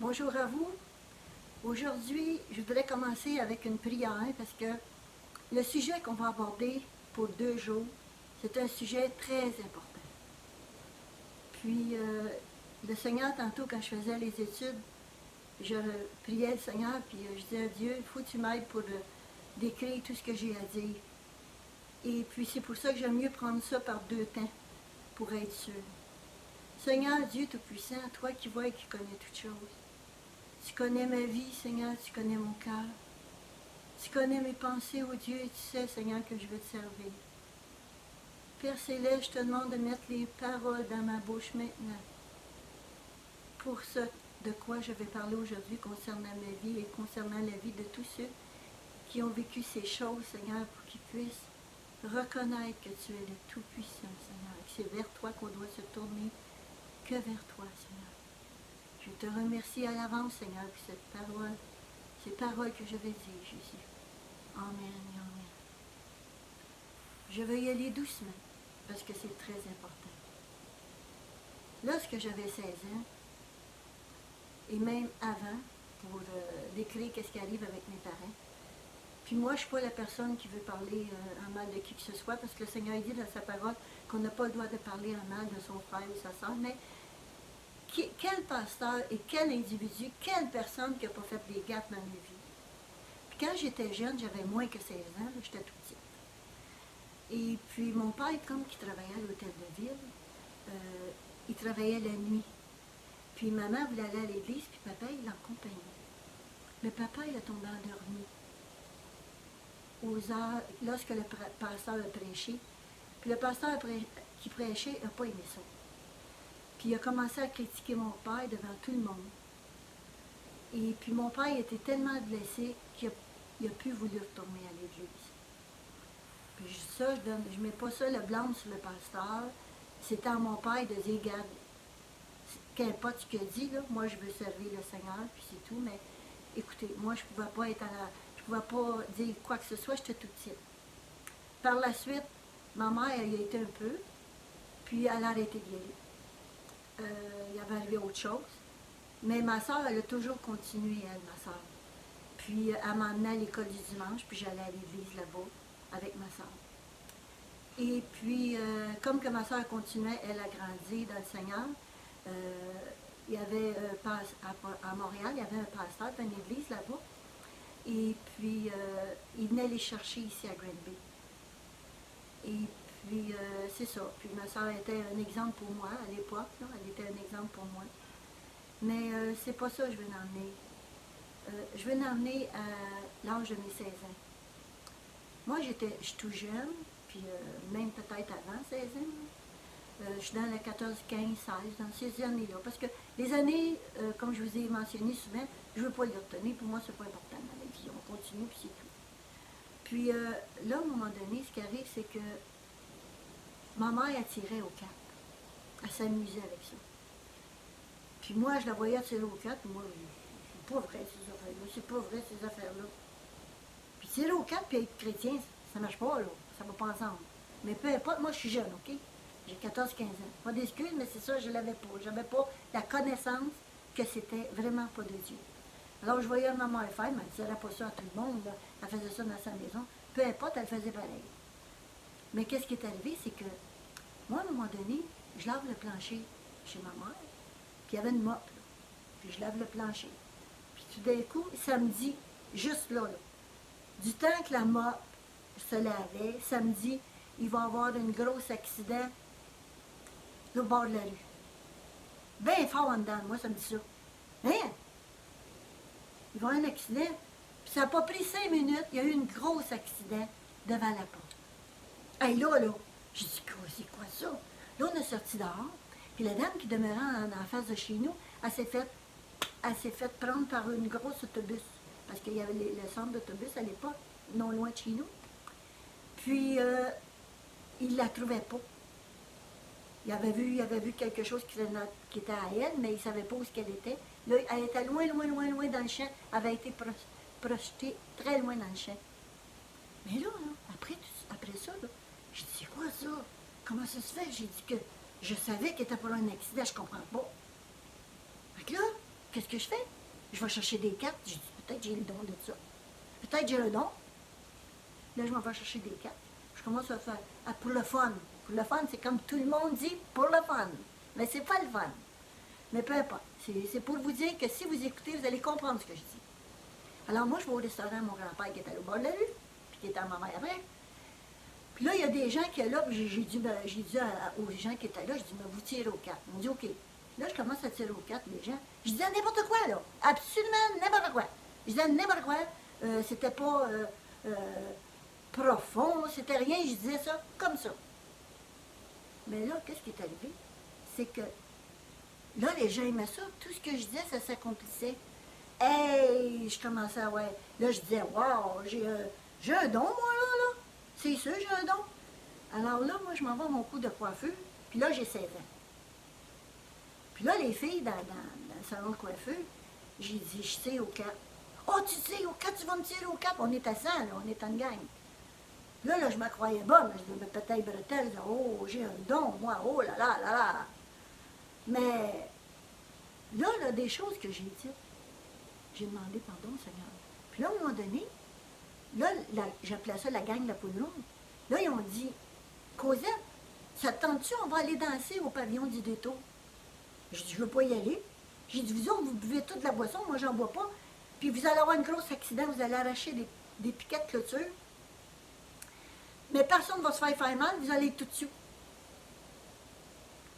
Bonjour à vous. Aujourd'hui, je voudrais commencer avec une prière parce que le sujet qu'on va aborder pour 2 jours, c'est un sujet très important. Puis, le Seigneur, tantôt, quand je faisais les études, je priais le Seigneur, puis je disais à Dieu, il faut que tu m'aides pour décrire tout ce que j'ai à dire. Et puis, c'est pour ça que j'aime mieux prendre ça par 2 temps, pour être sûr. Seigneur Dieu Tout-Puissant, toi qui vois et qui connais toutes choses, tu connais ma vie, Seigneur, tu connais mon cœur. Tu connais mes pensées, oh Dieu, et tu sais, Seigneur, que je veux te servir. Père Céleste, je te demande de mettre les paroles dans ma bouche maintenant pour ce de quoi je vais parler aujourd'hui concernant ma vie et concernant la vie de tous ceux qui ont vécu ces choses, Seigneur, pour qu'ils puissent reconnaître que tu es le Tout-Puissant, Seigneur, et que c'est vers toi qu'on doit se tourner que vers toi, Seigneur. Je te remercie à l'avance, Seigneur, pour ces paroles que je vais dire, Jésus. Amen et amen. Je vais y aller doucement, parce que c'est très important. Lorsque j'avais 16 ans, et même avant, pour décrire qu'est-ce qui arrive avec mes parents, puis moi, je ne suis pas la personne qui veut parler en mal de qui que ce soit, parce que le Seigneur dit dans sa parole qu'on n'a pas le droit de parler en mal de son frère ou sa soeur, mais quel pasteur et quel individu, quelle personne qui n'a pas fait des gaffes dans ma vie. Puis quand j'étais jeune, j'avais moins que 16 ans, j'étais tout petite. Et puis mon père, comme qui travaillait à l'hôtel de ville, il travaillait la nuit. Puis maman voulait aller à l'église, puis papa, il l'accompagnait. Mais papa, il a tombé endormi aux heures, lorsque le pasteur a prêché. Puis le pasteur qui prêchait n'a pas aimé ça. Puis il a commencé à critiquer mon père devant tout le monde. Et puis mon père était tellement blessé qu'il n'a plus voulu retourner à l'église. Puis ça, je ne mets pas ça le blâme sur le pasteur. C'était à mon père de dire, regarde, qu'importe ce qu'il a dit, là, moi je veux servir le Seigneur, puis c'est tout, mais écoutez, moi je ne pouvais pas je pouvais pas dire quoi que ce soit, j'étais toute petite. Par la suite, ma mère, elle y a été un peu, puis elle a arrêté d'y aller. Il avait arrivé autre chose. Mais ma soeur, elle a toujours continué, elle, ma soeur. Puis elle m'emmenait à l'école du dimanche, puis j'allais à l'église là-bas avec ma soeur. Et puis, comme que ma soeur continuait, elle a grandi dans le Seigneur, il y avait à Montréal, il y avait un pasteur d'une église là-bas. Et puis, il venait les chercher ici à Granby. Et puis, c'est ça. Puis ma soeur était un exemple pour moi à l'époque. Elle était un exemple pour moi. Mais c'est pas ça que je veux l'emmener. Je veux l'emmener à l'âge de mes 16 ans. Moi, je suis tout jeune, puis même peut-être avant 16 ans. Je suis dans la 14, 15, 16, dans ces années-là. Parce que les années, comme je vous ai mentionné souvent, je ne veux pas les retenir. Pour moi, c'est pas important dans la vie. On continue, puis c'est tout. Puis là, à un moment donné, ce qui arrive, c'est que ma mère attirait au cap. Elle s'amusait avec ça. Puis moi, je la voyais tirer au cap, puis moi, c'est pas vrai ces affaires-là, c'est pas vrai ces affaires-là. Puis tirer au cap puis être chrétien, ça marche pas, là, ça va pas ensemble. Mais peu importe, moi je suis jeune, OK? J'ai 14-15 ans. Pas d'excuses, mais c'est ça, je l'avais pas. J'avais pas la connaissance que c'était vraiment pas de Dieu. Alors je voyais ma mère faire, mais elle ne disait pas ça à tout le monde, là. Elle faisait ça dans sa maison. Peu importe, elle faisait pareil. Mais qu'est-ce qui est arrivé, c'est que moi, à un moment donné, je lave le plancher chez ma mère, puis il y avait une mop, là. Puis je lave le plancher. Puis tout d'un coup, samedi, juste là, du temps que la mop se lavait, samedi, il va y avoir un gros accident au bord de la rue. Bien fort en dedans, moi, ça me dit ça. Hein? Il va y avoir un accident. Puis ça n'a pas pris 5 minutes, il y a eu un gros accident devant la porte. Hey, là, j'ai dit, c'est quoi ça? Là, on est sorti dehors, puis la dame qui demeurait en face de chez nous, elle s'est fait prendre par une grosse autobus. Parce qu'il y avait le centre d'autobus à l'époque, non loin de chez nous. Puis, il ne la trouvait pas. Il avait vu quelque chose qui était à elle, mais il ne savait pas où elle était. Là, elle était loin, loin, loin, loin dans le champ. Elle avait été projetée très loin dans le champ. Mais là, après ça, là, j'ai dit, c'est quoi ça? Comment ça se fait? J'ai dit que je savais qu'elle était pour un accident, je comprends pas. Fait que là, qu'est-ce que je fais? Je vais chercher des cartes. Je dis, peut-être j'ai le don de ça. Peut-être j'ai le don. Là, je m'en vais chercher des cartes. Je commence à faire pour le fun. Pour le fun, c'est comme tout le monde dit, pour le fun. Mais c'est pas le fun. Mais peu importe. C'est pour vous dire que si vous écoutez, vous allez comprendre ce que je dis. Alors moi, je vais au restaurant, mon grand-père qui était au bord de la rue, puis qui était à ma mère après. Puis là, il y a des gens qui sont là, puis j'ai dit aux gens qui étaient là, je dis, mais vous tirez aux cartes. Ils m'ont dit, OK. Là, je commence à tirer aux cartes, les gens. Je disais n'importe quoi, là. Absolument n'importe quoi. Je disais n'importe quoi. C'était pas profond, c'était rien. Je disais ça comme ça. Mais là, qu'est-ce qui est arrivé? C'est que là, les gens aimaient ça. Tout ce que je disais, ça s'accomplissait. Hey, je commençais à, ouais. Là, je disais, wow, j'ai un don, moi, là. C'est sûr, j'ai un don. Alors là, moi, je m'en vais à mon coup de coiffeur. Puis là, j'ai 16 ans. Puis là, les filles, dans le salon de coiffeur, j'ai dit, je tire aux cartes. Oh, tu tires aux cartes, tu vas me tirer aux cartes. On est à 100, là, on est en gang. Là, je me croyais bonne. Je disais, peut-être bretelle, oh, j'ai un don, moi, oh là là là là. Mais là, des choses que j'ai dites, j'ai demandé pardon, Seigneur. Puis là, à un moment donné, là, j'appelais ça la gang de la poule ronde. Là, ils ont dit, Cosette, ça te tente-tu, on va aller danser au pavillon du Détour? J'ai dit, je veux pas y aller. J'ai dit, vous autres, vous buvez toute la boisson, moi, j'en bois pas. Puis vous allez avoir un gros accident, vous allez arracher des piquets de clôture. Mais personne ne va se faire mal, vous allez être tout dessus.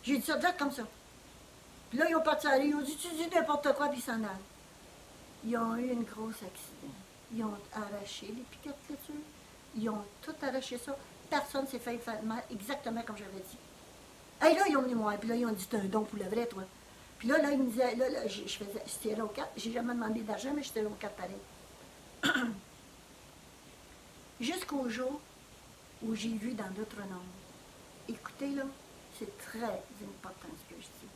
J'ai dit ça direct comme ça. Puis là, ils ont parti aller, ils ont dit, tu dis n'importe quoi, puis ils s'en allent. Ils ont eu un gros accident. Ils ont arraché les piquets de clôture. Ils ont tout arraché ça. Personne ne s'est fait mal, exactement comme j'avais dit. Et là, ils ont venu moi, puis là, ils ont dit, t'as un don pour le vrai, toi. Puis là, ils me disaient, là je tirais aux cartes. J'ai jamais demandé d'argent, mais je tirais aux cartes pareil. Jusqu'au jour où j'ai vu dans d'autres nombres. Écoutez, là, c'est très important ce que je dis.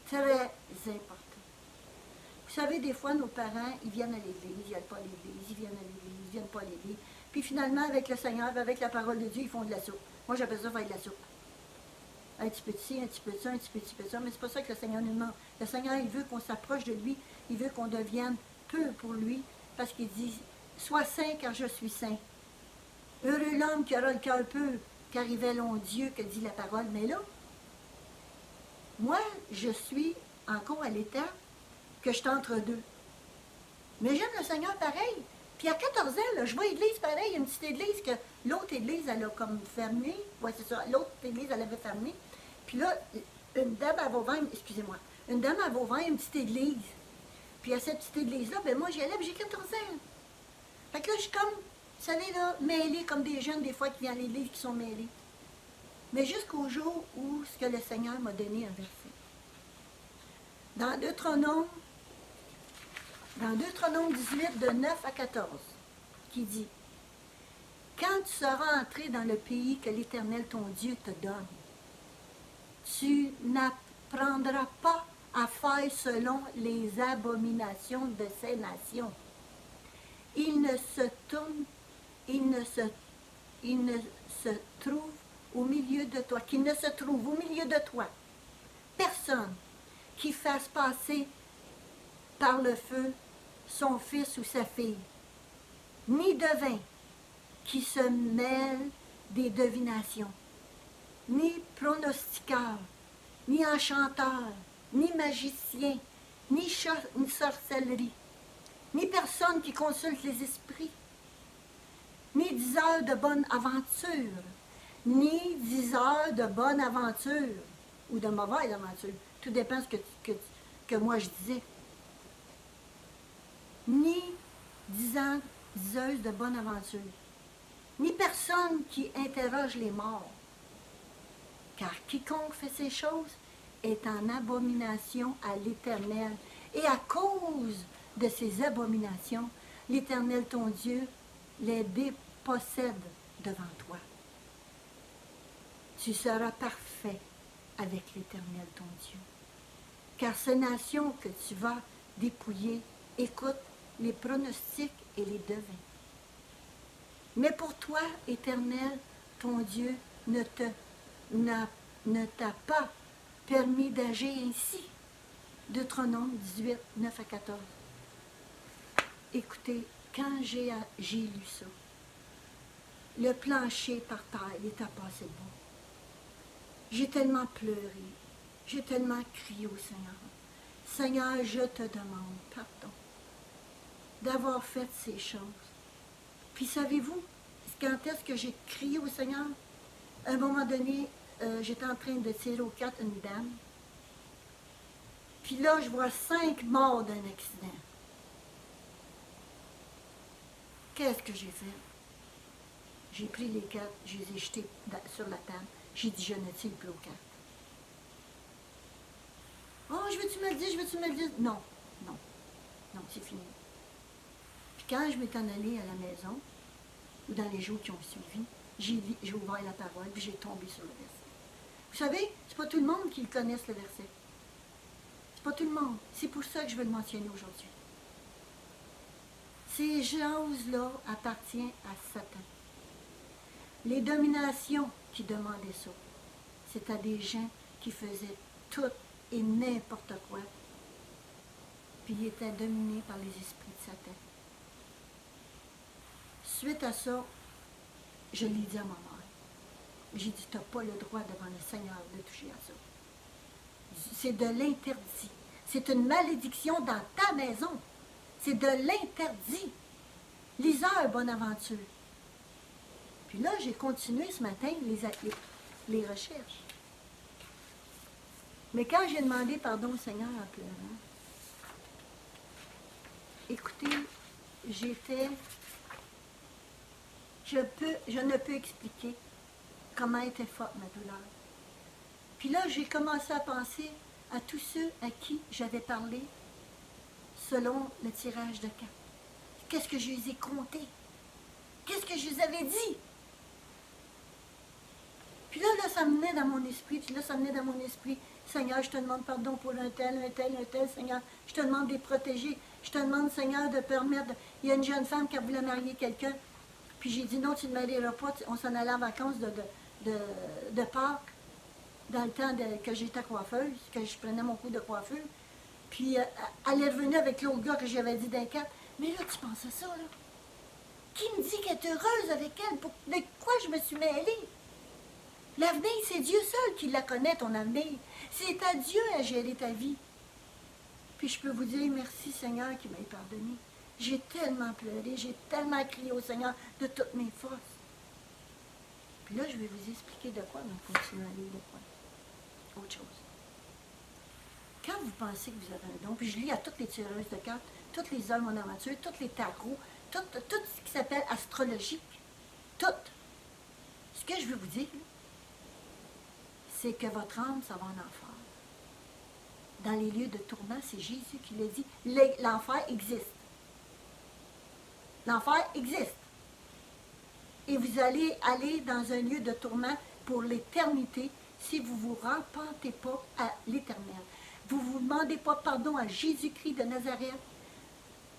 Très important. Vous savez, des fois, nos parents, ils viennent à l'église, ils viennent pas à l'église, ils viennent à l'église, ils viennent pas à l'église. Puis finalement, avec le Seigneur, avec la parole de Dieu, ils font de la soupe. Moi, j'appelle ça faire de la soupe. Un petit peu de ci, un petit peu de ça, un petit peu de ça, mais c'est pas ça que le Seigneur nous demande. Le Seigneur, il veut qu'on s'approche de lui, il veut qu'on devienne peu pour lui, parce qu'il dit, sois saint car je suis saint. Heureux l'homme qui aura le cœur peu, car il verront Dieu, que dit la parole. Mais là, moi, je suis encore à l'état que je suis entre deux. Mais j'aime le Seigneur pareil. Puis à 14 ans, là, je vais à l'église pareil, une petite église que l'autre église, elle a comme fermé. Oui, c'est ça, l'autre église, elle avait fermé. Puis là, une dame, elle va ouvrir, excusez-moi, une dame, elle va ouvrir une petite église. Puis à cette petite église-là, ben moi, j'y allais, puis j'ai 14 ans. Fait que là, je suis comme, vous savez, là, mêlée comme des jeunes, des fois, qui viennent à l'église, qui sont mêlés. Mais jusqu'au jour où ce que le Seigneur m'a donné un verset. Dans Deutéronome 18, de 9 à 14, qui dit, « Quand tu seras entré dans le pays que l'Éternel, ton Dieu, te donne, tu n'apprendras pas à faire selon les abominations de ces nations. Il ne se trouve au milieu de toi, qu'il ne se trouve au milieu de toi personne qui fasse passer par le feu son fils ou sa fille, ni devin qui se mêle des divinations, ni pronostiqueur, ni enchanteur, ni magicien, ni sorcellerie, ni personne qui consulte les esprits, ni diseur de bonne aventure, ni diseur de bonne aventure, ou de mauvaise aventure. Tout dépend de ce que moi je disais. Ni diseuse de bonne aventure, ni personne qui interroge les morts. Car quiconque fait ces choses est en abomination à l'Éternel. Et à cause de ces abominations, l'Éternel, ton Dieu, les dépossède devant toi. Tu seras parfait avec l'Éternel, ton Dieu. Car ces nations que tu vas dépouiller écoutent les pronostics et les devins. Mais pour toi, Éternel, ton Dieu ne t'a pas permis d'agir ainsi. Deutéronome 18, 9 à 14. Écoutez, quand j'ai lu ça, le plancher par terre, il était passé bon. J'ai tellement pleuré, j'ai tellement crié au Seigneur. Seigneur, je te demande pardon d'avoir fait ces choses. Puis savez-vous, quand est-ce que j'ai crié au Seigneur? À un moment donné, j'étais en train de tirer aux cartes une dame. Puis là, je vois 5 morts d'un accident. Qu'est-ce que j'ai fait? J'ai pris les cartes, je les ai jetées sur la table. J'ai dit, je ne tire plus aux cartes. Oh, je veux-tu me le dire, je veux-tu me le dire? Non, non, non, c'est fini. Puis quand je m'étais en allée à la maison, ou dans les jours qui ont suivi, j'ai ouvert la parole, puis j'ai tombé sur le verset. Vous savez, c'est pas tout le monde qui connaisse le verset. C'est pas tout le monde. C'est pour ça que je veux le mentionner aujourd'hui. Ces choses-là appartiennent à Satan. Les dominations qui demandaient ça, c'est à des gens qui faisaient tout et n'importe quoi, puis ils étaient dominés par les esprits de Satan. Suite à ça, je l'ai dit à ma mère. J'ai dit, tu n'as pas le droit devant le Seigneur de toucher à ça. C'est de l'interdit. C'est une malédiction dans ta maison. C'est de l'interdit. Liseur Bonaventure. Puis là, j'ai continué ce matin les recherches. Mais quand j'ai demandé pardon au Seigneur en pleurant, écoutez, je ne peux expliquer comment était forte ma douleur. Puis là, j'ai commencé à penser à tous ceux à qui j'avais parlé selon le tirage de cartes. Qu'est-ce que je les ai comptés? Qu'est-ce que je les avais dit? Puis là, ça me venait dans mon esprit, Seigneur, je te demande pardon pour un tel, Seigneur. Je te demande de les protéger. Je te demande, Seigneur, de permettre. Il y a une jeune femme qui voulait marier quelqu'un. Puis j'ai dit, non, tu ne marieras pas. On s'en allait en vacances de Pâques, dans le temps que j'étais coiffeuse, que je prenais mon coup de coiffure. Puis elle est revenue avec l'autre gars que j'avais dit d'un cap. Mais là, tu penses à ça, là? Qui me dit qu'elle est heureuse avec elle? De quoi je me suis mêlée? L'avenir, c'est Dieu seul qui la connaît, ton avenir. C'est à Dieu à gérer ta vie. Puis je peux vous dire, merci Seigneur qui m'a pardonné. J'ai tellement pleuré, j'ai tellement crié au Seigneur de toutes mes forces. Puis là, je vais vous expliquer de quoi, mais continuez à lire de quoi. Autre chose. Quand vous pensez que vous avez un don, puis je lis à toutes les tireuses de cartes, toutes les hommes en aventure, toutes les tarots, tout ce qui s'appelle astrologique, tout. Ce que je veux vous dire, c'est que votre âme, ça va en enfer. Dans les lieux de tourment, c'est Jésus qui l'a dit. L'enfer existe. L'enfer existe. Et vous allez aller dans un lieu de tourment pour l'éternité si vous ne vous repentez pas à l'éternel. Vous ne vous demandez pas pardon à Jésus-Christ de Nazareth.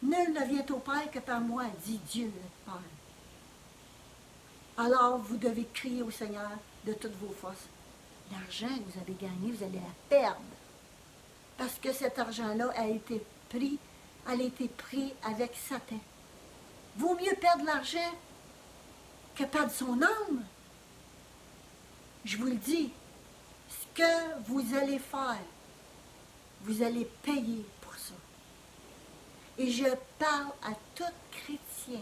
Nul ne vient au Père que par moi, dit Dieu le Père. Alors vous devez crier au Seigneur de toutes vos forces. L'argent que vous avez gagné, vous allez la perdre. Parce que cet argent-là a été pris avec Satan. Vaut mieux perdre l'argent que perdre son âme. Je vous le dis, ce que vous allez faire, vous allez payer pour ça. Et je parle à tout chrétien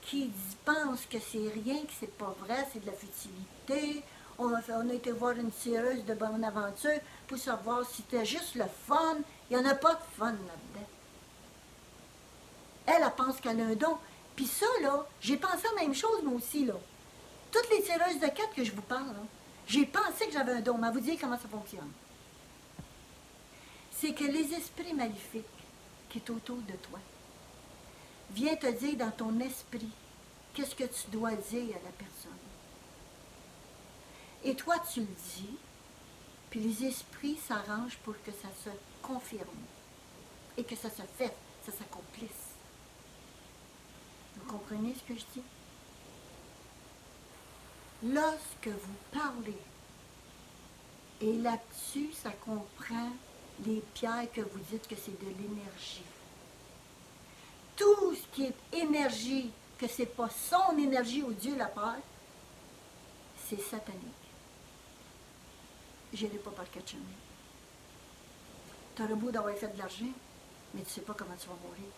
qui pense que c'est rien, que c'est pas vrai, c'est de la futilité. On a été voir une tireuse de Bonaventure pour savoir si c'était juste le fun. Il n'y en a pas de fun là-dedans. Elle pense qu'elle a un don. Puis ça, là, j'ai pensé la même chose, moi aussi, là. Toutes les tireuses de cartes que je vous parle, là, j'ai pensé que j'avais un don. Mais à vous dire comment ça fonctionne. C'est que les esprits maléfiques qui sont autour de toi viennent te dire dans ton esprit qu'est-ce que tu dois dire à la personne. Et toi, tu le dis, puis les esprits s'arrangent pour que ça se confirme et que ça se fasse, ça s'accomplisse. Vous comprenez ce que je dis? Lorsque vous parlez, et là-dessus, ça comprend les pierres que vous dites que c'est de l'énergie. Tout ce qui est énergie, que ce n'est pas son énergie ou Dieu la Père, c'est satanique. Je n'irai pas par quatre chemins. Tu auras beau d'avoir fait de l'argent, mais tu ne sais pas comment tu vas mourir.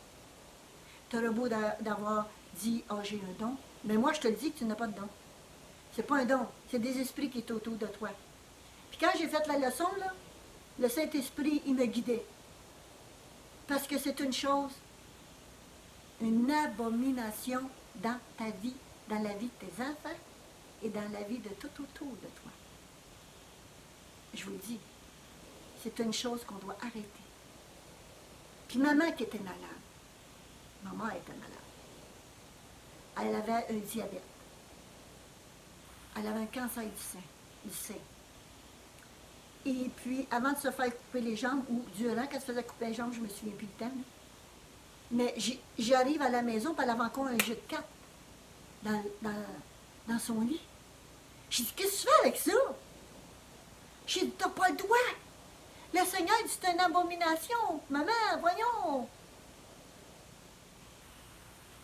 Tu auras beau d'avoir dit « Ah, j'ai un don », mais moi, je te le dis que tu n'as pas de don. C'est pas un don, c'est des esprits qui sont autour de toi. Puis quand j'ai fait la leçon, là, le Saint-Esprit, il me guidait. Parce que c'est une chose, une abomination dans ta vie, dans la vie de tes enfants et dans la vie de tout autour de toi. Je vous le dis, c'est une chose qu'on doit arrêter. Puis maman qui était malade, maman était malade. Elle avait un diabète. Elle avait un cancer du sein. Et puis, avant de se faire couper les jambes, ou durant qu'elle se faisait couper les jambes, je ne me souviens plus le temps, là. Mais j'arrive à la maison, puis elle avait encore un jeu de cartes dans son lit. J'ai dit, qu'est-ce que tu fais avec ça? J'ai dit, t'as pas le droit. Le Seigneur dit, c'est une abomination. Maman, voyons.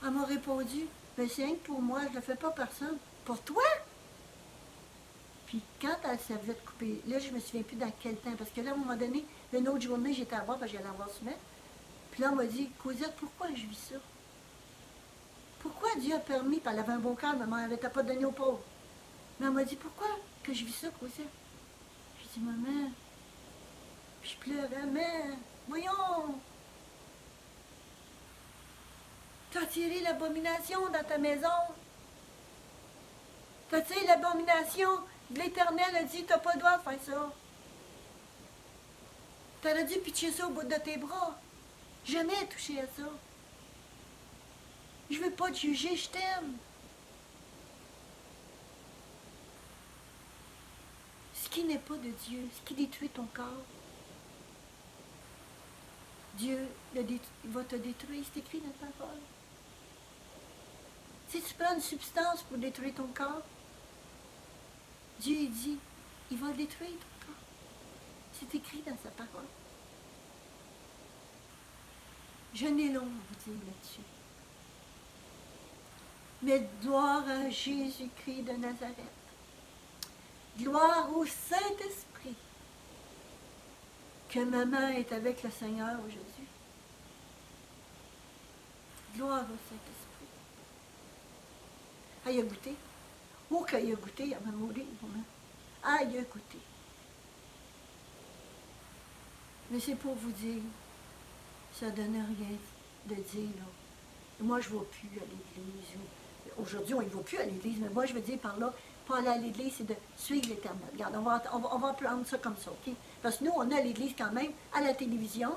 Elle m'a répondu, mais c'est rien que pour moi, je ne le fais pas personne. Pour toi? Puis quand elle s'avait coupé, là, je ne me souviens plus dans quel temps, parce que là, à un moment donné, une autre journée, j'étais à voir, parce que j'allais avoir souvent. Puis là, on m'a dit, Cosette, pourquoi je vis ça? Pourquoi Dieu a permis, puis elle avait un bon cœur, maman, elle n'avait pas donné aux pauvres. Mais elle m'a dit, pourquoi que je vis ça, Cosette? J'ai dit, maman, puis je pleurais, maman, voyons. Tu as tiré l'abomination dans ta maison. Tu as tiré l'abomination de l'Éternel, a dit, tu n'as pas le droit de faire ça. Tu aurais dû pitcher ça au bout de tes bras. Jamais toucher à ça. Je ne veux pas te juger, je t'aime. Ce qui n'est pas de Dieu, ce qui détruit ton corps, Dieu il va te détruire, c'est écrit dans la parole. Si tu prends une substance pour détruire ton corps, Dieu il dit, il va détruire ton corps. C'est écrit dans sa parole. Je n'ai long à vous dire là-dessus. Mais gloire à Jésus-Christ de Nazareth. Gloire au Saint-Esprit. Que maman est avec le Seigneur aujourd'hui. Gloire au Saint-Esprit. Ah, il a goûté. Oh, qu'il a goûté, il va mourir. Ah, il a goûté. Mais c'est pour vous dire, ça ne donne rien de dire, là. Moi, je ne vais plus à l'église. Aujourd'hui, on ne va plus à l'église, mais moi, je veux dire par là, pas aller à l'église, c'est de suivre l'Éternel. Regarde, on va prendre ça comme ça, OK? Parce que nous, on a l'église quand même à la télévision.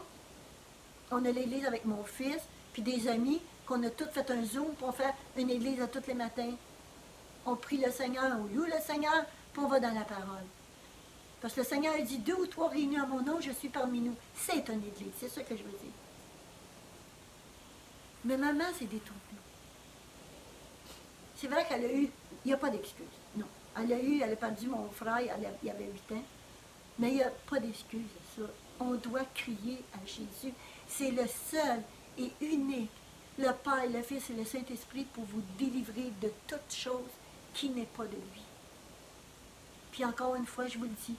On a l'église avec mon fils, puis des amis, qu'on a tous fait un Zoom pour faire une église à tous les matins. On prie le Seigneur, on loue le Seigneur, puis on va dans la parole. Parce que le Seigneur dit, 2 ou 3 réunis en mon nom, je suis parmi nous. C'est une église, c'est ça que je veux dire. Mais maman s'est détournée. C'est vrai qu'elle a eu, il n'y a pas d'excuse, non. Elle a perdu mon frère, il avait 8 ans, mais il n'y a pas d'excuse à ça. On doit crier à Jésus. C'est le seul et unique, le Père, le Fils et le Saint-Esprit pour vous délivrer de toute chose qui n'est pas de lui. Puis encore une fois, je vous le dis,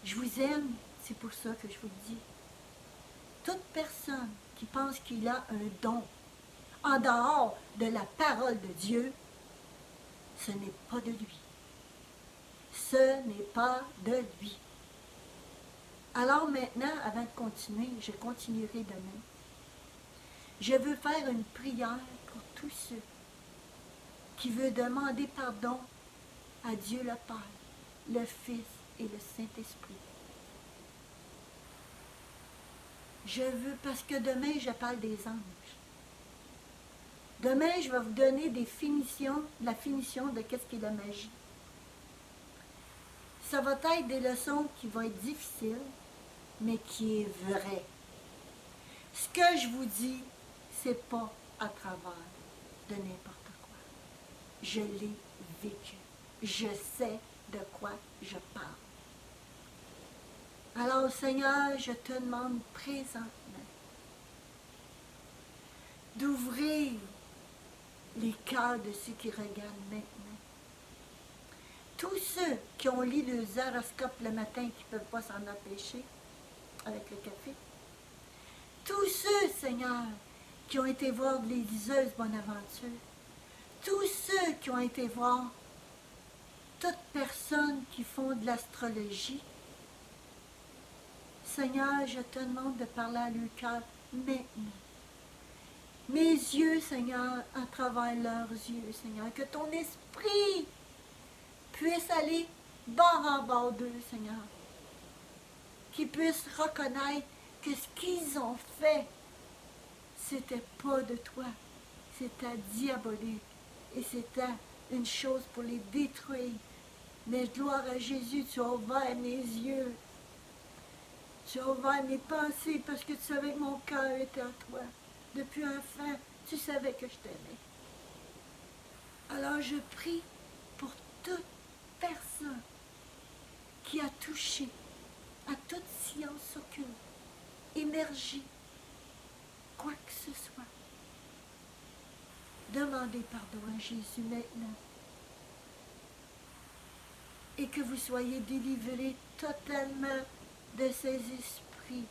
je vous aime, c'est pour ça que je vous le dis. Toute personne qui pense qu'il a un don en dehors de la parole de Dieu, ce n'est pas de lui. Ce n'est pas de lui. Alors maintenant, avant de continuer, je continuerai demain. Je veux faire une prière pour tous ceux qui veulent demander pardon à Dieu le Père, le Fils et le Saint-Esprit. Je veux, parce que demain, je parle des anges. Demain, je vais vous donner la finition de qu'est-ce qu'est la magie. Ça va être des leçons qui vont être difficiles, mais qui est vrai. Ce que je vous dis, c'est pas à travers de n'importe quoi. Je l'ai vécu. Je sais de quoi je parle. Alors, Seigneur, je te demande présentement d'ouvrir les cœurs de ceux qui regardent maintenant. Tous ceux qui ont lu le horoscope le matin qui ne peuvent pas s'en empêcher avec le café. Tous ceux, Seigneur, qui ont été voir les liseuses Bonaventure. Tous ceux qui ont été voir toutes personnes qui font de l'astrologie. Seigneur, je te demande de parler à leur cœur maintenant. Mes yeux, Seigneur, à travers leurs yeux, Seigneur, que ton esprit puisse aller bord en bord d'eux, Seigneur. Qu'ils puissent reconnaître que ce qu'ils ont fait, c'était pas de toi, c'était diabolique et c'était une chose pour les détruire. Mais gloire à Jésus, tu as ouvert mes yeux, tu as ouvert mes pensées parce que tu savais que mon cœur était à toi. Depuis enfant, tu savais que je t'aimais. Alors je prie pour toute personne qui a touché à toute science occulte, énergie, quoi que ce soit. Demandez pardon à Jésus maintenant. Et que vous soyez délivrés totalement de ces esprits.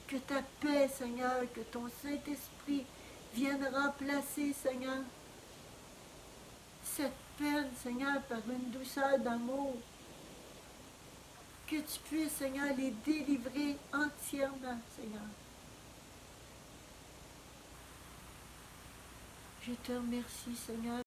Que ta paix, Seigneur, que ton Saint-Esprit vienne remplacer, Seigneur, cette peine, Seigneur, par une douceur d'amour. Que tu puisses, Seigneur, les délivrer entièrement, Seigneur. Je te remercie, Seigneur,